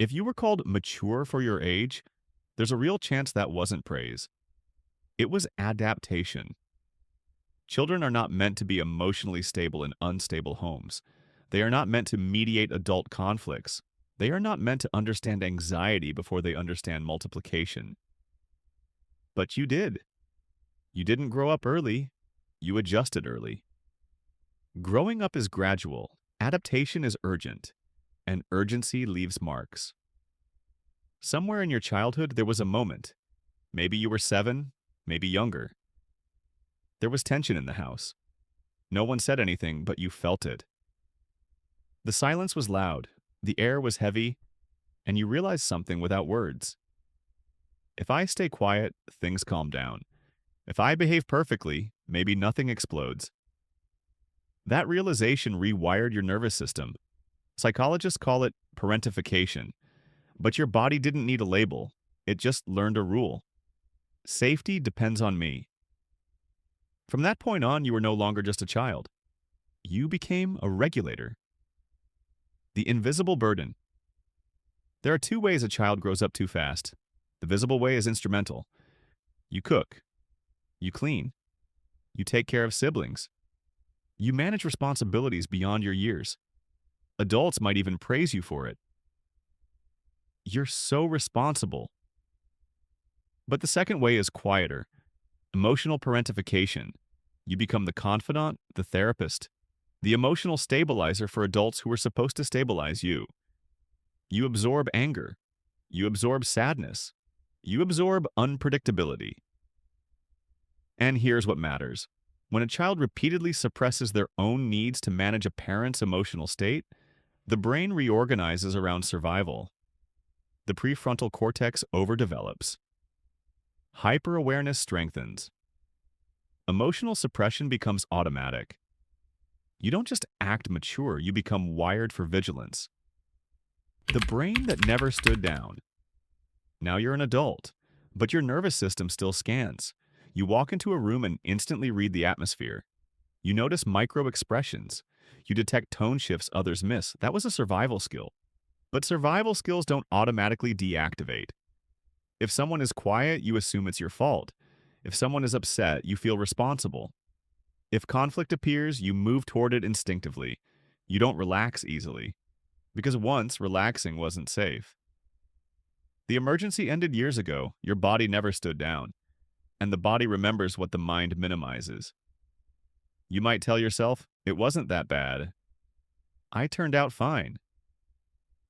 If you were called mature for your age, there's a real chance that wasn't praise. It was adaptation. Children are not meant to be emotionally stable in unstable homes. They are not meant to mediate adult conflicts. They are not meant to understand anxiety before they understand multiplication. But you did. You didn't grow up early. You adjusted early. Growing up is gradual. Adaptation is urgent. And urgency leaves marks. Somewhere in your childhood, there was a moment. Maybe you were 7, maybe younger. There was tension in the house. No one said anything, but you felt it. The silence was loud, the air was heavy, and you realized something without words. If I stay quiet, things calm down. If I behave perfectly, maybe nothing explodes. That realization rewired your nervous system. Psychologists call it parentification. But your body didn't need a label. It just learned a rule. Safety depends on me. From that point on, you were no longer just a child. You became a regulator. The invisible burden. There are 2 ways a child grows up too fast. The visible way is instrumental. You cook. You clean. You take care of siblings. You manage responsibilities beyond your years. Adults might even praise you for it. You're so responsible. But the second way is quieter. Emotional parentification. You become the confidant, the therapist, the emotional stabilizer for adults who are supposed to stabilize you. You absorb anger. You absorb sadness. You absorb unpredictability. And here's what matters. When a child repeatedly suppresses their own needs to manage a parent's emotional state, the brain reorganizes around survival. The prefrontal cortex overdevelops. Hyper-awareness strengthens. Emotional suppression becomes automatic. You don't just act mature, you become wired for vigilance. The brain that never stood down. Now you're an adult, but your nervous system still scans. You walk into a room and instantly read the atmosphere. You notice micro-expressions. You detect tone shifts others miss. That was a survival skill. But survival skills don't automatically deactivate. If someone is quiet, you assume it's your fault. If someone is upset, you feel responsible. If conflict appears, you move toward it instinctively. You don't relax easily. Because once, relaxing wasn't safe. The emergency ended years ago. Your body never stood down. And the body remembers what the mind minimizes. You might tell yourself, it wasn't that bad. I turned out fine.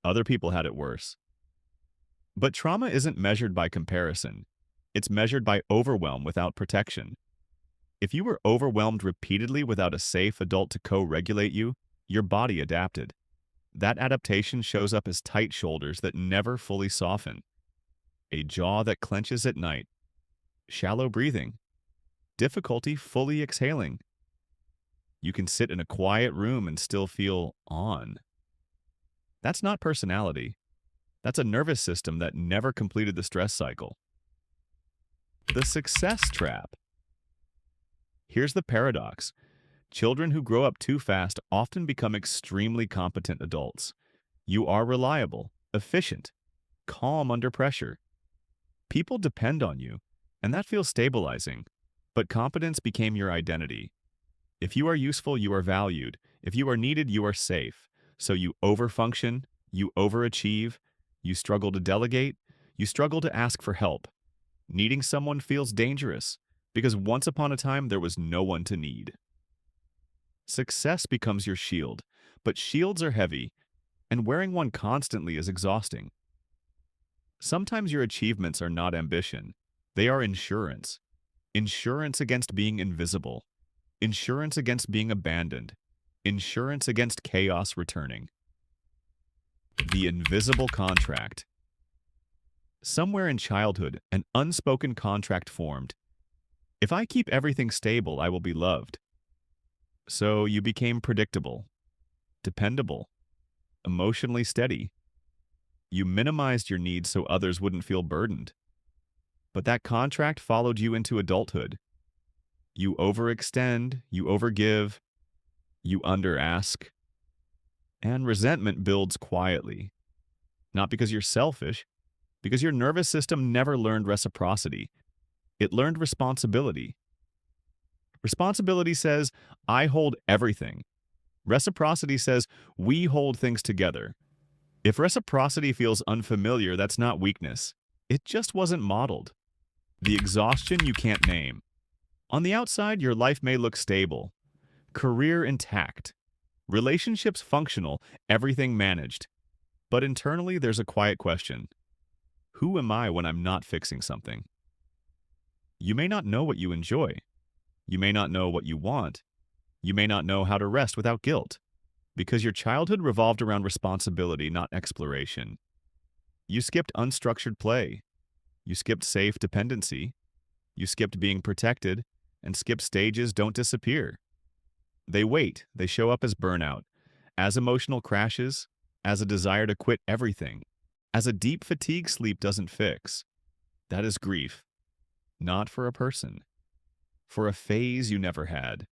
Other people had it worse. But trauma isn't measured by comparison. It's measured by overwhelm without protection. If you were overwhelmed repeatedly without a safe adult to co-regulate you, your body adapted. That adaptation shows up as tight shoulders that never fully soften, a jaw that clenches at night, shallow breathing, difficulty fully exhaling. You can sit in a quiet room and still feel on. That's not personality. That's a nervous system that never completed the stress cycle. The success trap. Here's the paradox. Children who grow up too fast often become extremely competent adults. You are reliable, efficient, calm under pressure. People depend on you, and that feels stabilizing. But competence became your identity. If you are useful, you are valued. If you are needed, you are safe. So you overfunction, you overachieve, you struggle to delegate, you struggle to ask for help. Needing someone feels dangerous, because once upon a time there was no one to need. Success becomes your shield, but shields are heavy, and wearing one constantly is exhausting. Sometimes your achievements are not ambition. They are insurance. Insurance against being invisible. Insurance against being abandoned. Insurance against chaos returning. The invisible contract. Somewhere in childhood, an unspoken contract formed. If I keep everything stable, I will be loved. So you became predictable, dependable, emotionally steady. You minimized your needs so others wouldn't feel burdened. But that contract followed you into adulthood. You overextend, you overgive, you underask, and resentment builds quietly. Not because you're selfish, because your nervous system never learned reciprocity. It learned responsibility. Responsibility says, I hold everything. Reciprocity says, we hold things together. If reciprocity feels unfamiliar, that's not weakness. It just wasn't modeled. The exhaustion you can't name. On the outside, your life may look stable, career intact, relationships functional, everything managed. But internally, there's a quiet question. Who am I when I'm not fixing something? You may not know what you enjoy. You may not know what you want. You may not know how to rest without guilt. Because your childhood revolved around responsibility, not exploration. You skipped unstructured play. You skipped safe dependency. You skipped being protected, and skip stages don't disappear. They wait. They show up as burnout, as emotional crashes, as a desire to quit everything, as a deep fatigue sleep doesn't fix. That is grief. Not for a person. For a phase you never had.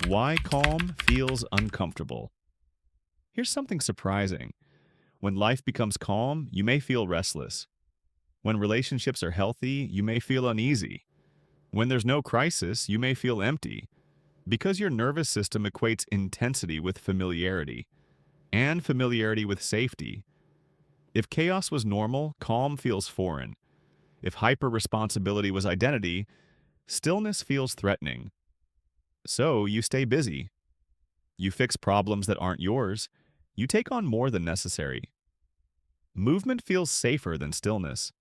Why calm feels uncomfortable. Here's something surprising. When life becomes calm, you may feel restless. When relationships are healthy, you may feel uneasy. When there's no crisis, you may feel empty. Because your nervous system equates intensity with familiarity, and familiarity with safety. If chaos was normal, calm feels foreign. If hyper-responsibility was identity, stillness feels threatening. So you stay busy. You fix problems that aren't yours. You take on more than necessary. Movement feels safer than stillness.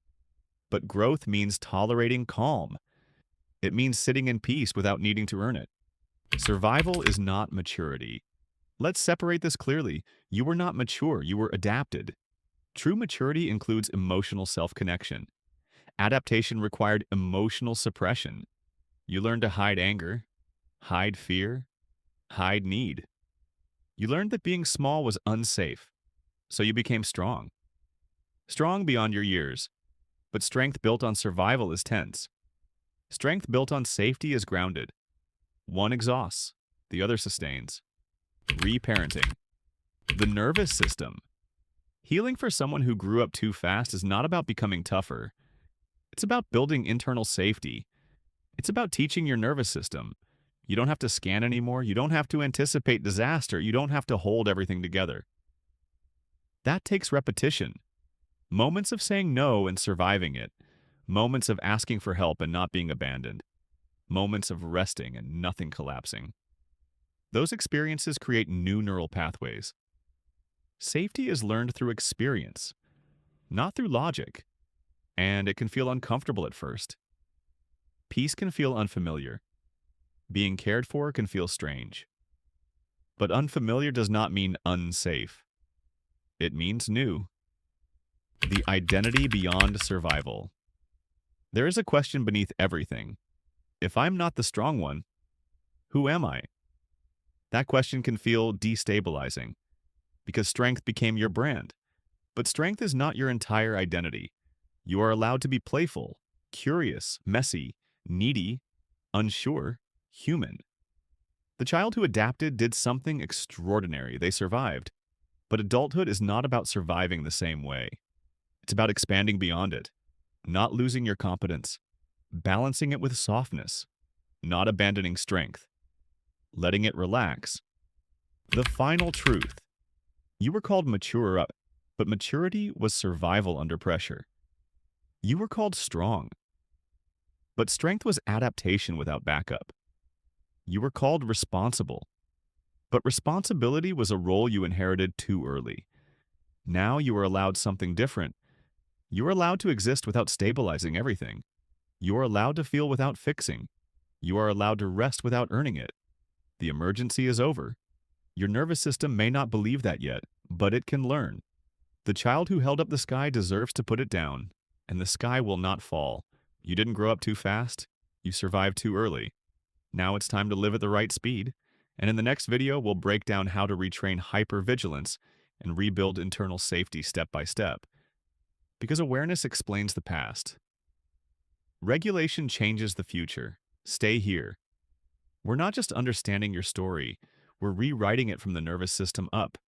But growth means tolerating calm. It means sitting in peace without needing to earn it. Survival is not maturity. Let's separate this clearly. You were not mature, you were adapted. True maturity includes emotional self-connection. Adaptation required emotional suppression. You learned to hide anger, hide fear, hide need. You learned that being small was unsafe, so you became strong. Strong beyond your years, but strength built on survival is tense. Strength built on safety is grounded. One exhausts, the other sustains. Reparenting. The nervous system. Healing for someone who grew up too fast is not about becoming tougher. It's about building internal safety. It's about teaching your nervous system. You don't have to scan anymore. You don't have to anticipate disaster. You don't have to hold everything together. That takes repetition. Moments of saying no and surviving it. Moments of asking for help and not being abandoned. Moments of resting and nothing collapsing. Those experiences create new neural pathways. Safety is learned through experience, not through logic, and it can feel uncomfortable at first. Peace can feel unfamiliar. Being cared for can feel strange. But unfamiliar does not mean unsafe. It means new. The identity beyond survival. There is a question beneath everything. If I'm not the strong one, who am I? That question can feel destabilizing, because strength became your brand. But strength is not your entire identity. You are allowed to be playful, curious, messy, needy, unsure, human. The child who adapted did something extraordinary. They survived. But adulthood is not about surviving the same way. It's about expanding beyond it, not losing your competence, balancing it with softness, not abandoning strength, letting it relax. The final truth. You were called mature, but maturity was survival under pressure. You were called strong, but strength was adaptation without backup. You were called responsible, but responsibility was a role you inherited too early. Now you are allowed something different. You are allowed to exist without stabilizing everything. You are allowed to feel without fixing. You are allowed to rest without earning it. The emergency is over. Your nervous system may not believe that yet, but it can learn. The child who held up the sky deserves to put it down, and the sky will not fall. You didn't grow up too fast. You survived too early. Now it's time to live at the right speed. And in the next video, we'll break down how to retrain hypervigilance and rebuild internal safety step by step. Because awareness explains the past. Regulation changes the future. Stay here. We're not just understanding your story, we're rewriting it from the nervous system up.